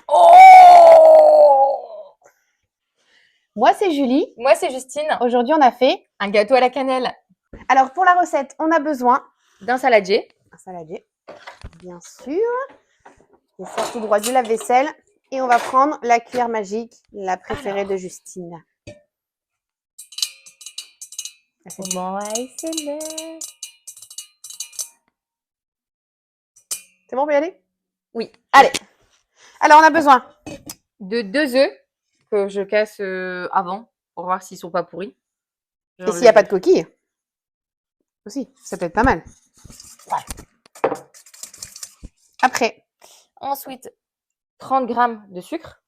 Oh! Moi, c'est Julie. Moi, c'est Justine. Aujourd'hui, on a fait Un gâteau à la cannelle. Alors, pour la recette, on a besoin d'un saladier. Un saladier, bien sûr. Il sort tout droit du lave-vaisselle. Et on va prendre la cuillère magique, la préférée de Justine. Moment ASMR. C'est bon, on peut y aller? Oui. Allez. Alors, on a besoin de 2 œufs que je casse avant pour voir s'ils sont pas pourris. Et s'il n'y a pas de coquille aussi, ça peut être pas mal. Ouais. Après. Ensuite, 30 grammes de sucre.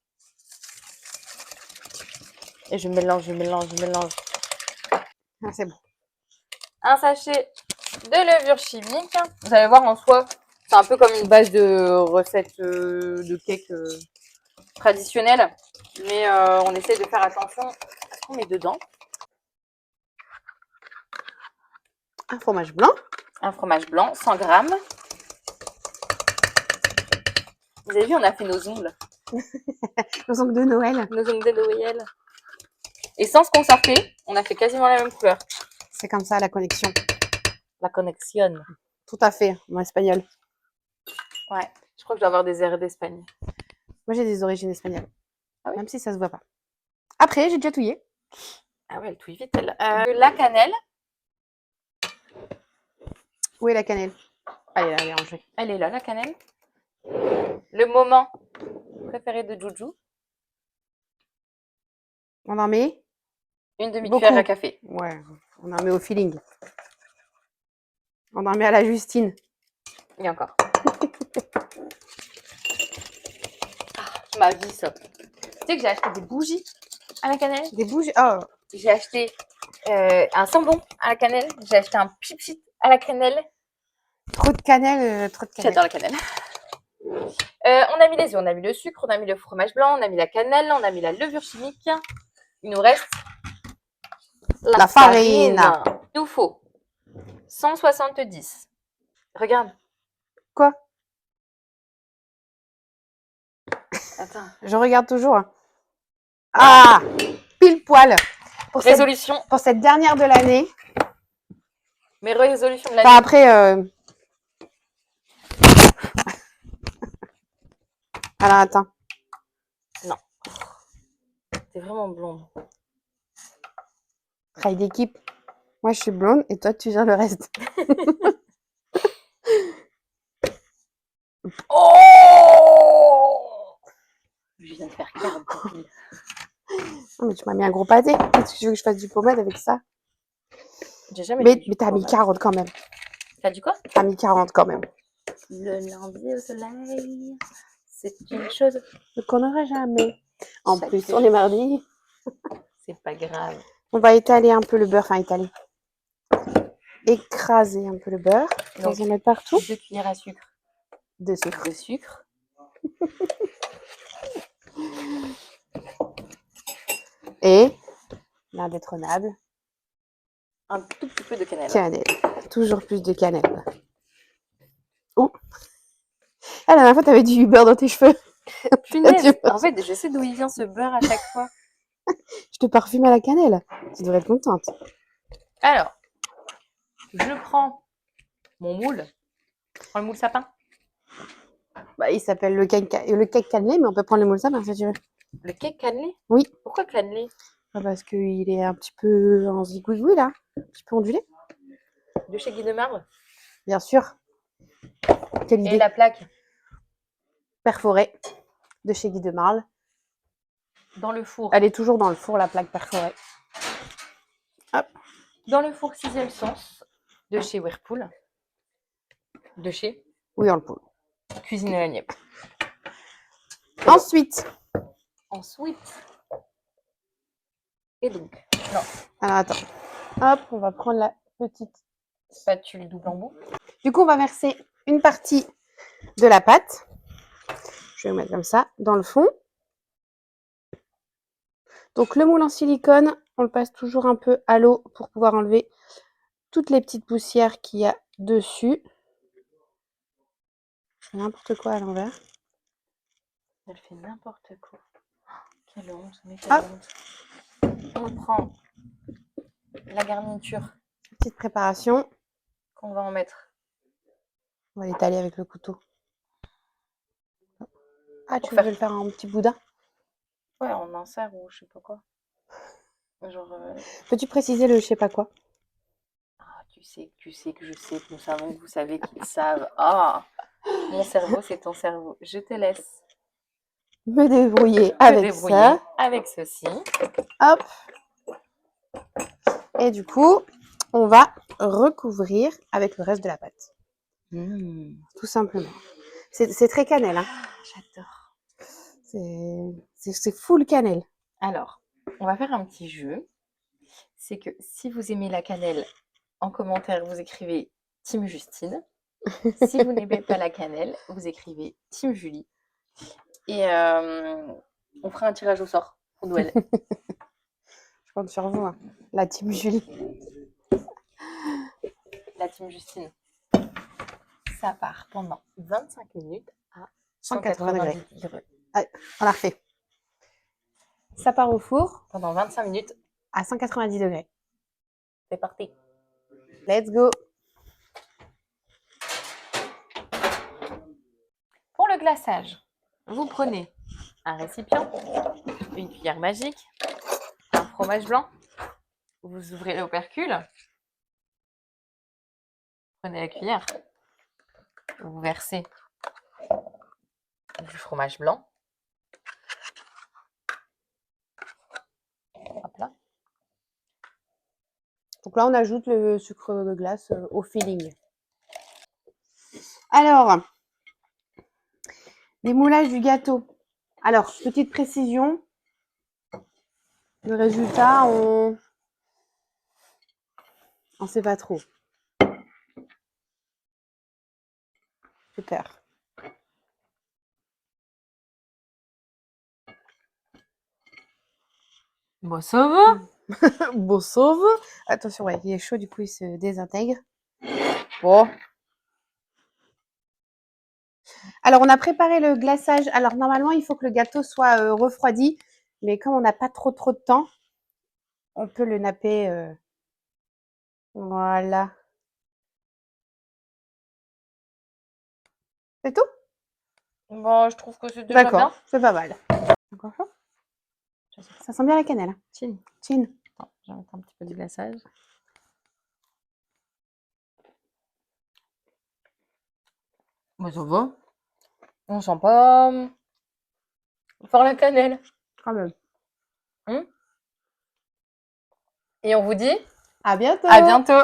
Et je mélange. Ah, c'est bon. Un sachet de levure chimique. Vous allez voir, en soi, c'est un peu comme une base de recette de cake traditionnelle. Mais on essaie de faire attention à ce qu'on met dedans. Un fromage blanc. Un fromage blanc, 100 grammes. Vous avez vu, on a fait nos ongles. Nos ongles de Noël. Nos ongles de Noël. Et sans se concerter, on a fait quasiment la même couleur. C'est comme ça, la connexion. La connexion. Tout à fait, en espagnol. Ouais, je crois que je dois avoir des airs d'Espagne. Moi, j'ai des origines espagnoles. Ah oui? Même si ça se voit pas. Après, j'ai déjà touillé. Ah ouais, elle touille vite, elle. La cannelle. Où est la cannelle? Ah, elle est rangée. Elle est là, la cannelle. Le moment préféré de Joujou. On en met une demi-cuillère à café. Ouais, on en met au feeling. On en met à la Justine. Et encore. Ma vie, ça. Tu sais que j'ai acheté des bougies à la cannelle. Des bougies? Oh. J'ai acheté un sambon à la cannelle. J'ai acheté un pipit à la cannelle. Trop de cannelle, trop de cannelle. J'adore la cannelle. On a mis les œufs, on a mis le sucre, on a mis le fromage blanc, on a mis la cannelle, on a mis la levure chimique. Il nous reste la farine. Il nous faut 170. Regarde. Quoi? Attends. Je regarde toujours. Ah, pile poil. Pour résolution. Pour cette dernière de l'année. Mes résolutions de l'année. Enfin, après. Alors, attends. Non. T'es vraiment blonde. Travail d'équipe. Moi, je suis blonde et toi, tu gères le reste. Oh! Je viens de faire 40 piles. Non, mais tu m'as mis un gros pâté. Qu'est-ce que tu veux que je fasse du pommade avec ça? J'ai jamais Mais t'as mis 40 quand même. T'as dit quoi? T'as mis 40 quand même. Le lundi au soleil, c'est une chose qu'on n'aura jamais. En plus, on est mardi. C'est pas grave. On va étaler un peu le beurre. Enfin, étaler. Écraser un peu le beurre. Donc, on en met partout. 2 cuillères à sucre. De sucre. De sucre. Et l'indétrônable. Un tout petit peu de cannelle. Cannelle. Toujours plus de cannelle. Oh. Ah, la dernière fois, t'avais du beurre dans tes cheveux. Punaise. En fait, je sais d'où il vient ce beurre à chaque fois. Je te parfume à la cannelle. Tu devrais être contente. Alors, je prends mon moule. Je prends le moule sapin. Bah, il s'appelle le cake cannelé, mais on peut prendre le moule sapin si tu veux. Le cake cannelé? Oui. Pourquoi cannelé? Parce qu'il est un petit peu en zigouigoui là. Un petit peu ondulé. De chez Guy de Marbre? Bien sûr. Quelle idée. Et la plaque? Perforée de chez Guy de Marle. Dans le four. Elle est toujours dans le four, la plaque perforée. Hop. Dans le four 6e sens de chez Whirlpool. De chez? Oui, on le poule. Cuisine à la Nièvre. Ensuite. Et donc. Non. Alors attends. Hop, on va prendre la petite spatule double embout. Du coup, on va verser une partie de la pâte. Je vais le mettre comme ça, dans le fond. Donc le moule en silicone, on le passe toujours un peu à l'eau pour pouvoir enlever toutes les petites poussières qu'il y a dessus. Je fais n'importe quoi à l'envers. Elle fait n'importe quoi. Quelle honte, mais Ah. quelle honte. On prend la garniture Petite préparation. qu'on va en mettre. On va l'étaler avec le couteau. Ah, Pour tu faire- veux le faire en petit boudin? Ouais, en insert ou je sais pas quoi. Genre, Peux-tu préciser le je sais pas quoi? ah, tu sais que je sais, que nous savons que vous savez qu'ils savent. Ah, mon cerveau, c'est ton cerveau. Je te laisse Me débrouiller te avec débrouiller ça. avec ceci. Hop. Et du coup, on va recouvrir avec le reste de la pâte. Tout simplement. C'est très cannelle. Hein. J'adore. C'est full cannelle. Alors, on va faire un petit jeu. C'est que si vous aimez la cannelle, en commentaire, vous écrivez Team Justine. Si vous n'aimez pas la cannelle, vous écrivez Team Julie. Et on fera un tirage au sort pour Noël. Je compte sur vous. Hein. La team Julie. La Team Justine. Ça part pendant 25 minutes à 180 degrés. degrés. On la refait. Ça part au four Pendant 25 minutes, à 190 degrés. c'est parti. Let's go. Pour le glaçage, vous prenez un récipient, une cuillère magique, un fromage blanc. Vous ouvrez l'opercule. Prenez la cuillère. Vous versez du fromage blanc. Hop là. Donc là, on ajoute le sucre de glace au feeling. Alors, démoulage du gâteau. Alors, petite précision. Le résultat, on sait pas trop. Super. Bon, ça va. Beau sauve. Attention, ouais, il est chaud, du coup, il se désintègre. Bon. Alors, on a préparé le glaçage. Alors, normalement, il faut que le gâteau soit refroidi. Mais comme on n'a pas trop de temps, on peut le napper. Voilà. C'est tout? Bon, je trouve que c'est déjà bien. D'accord, c'est pas mal. Encore chaud? Ça sent bien la cannelle. Chin. Chin. Attends, je vais mettre un petit peu de glaçage. Bon, ça va. On sent pas fort la cannelle. Quand même. Et on vous dit À bientôt. à bientôt.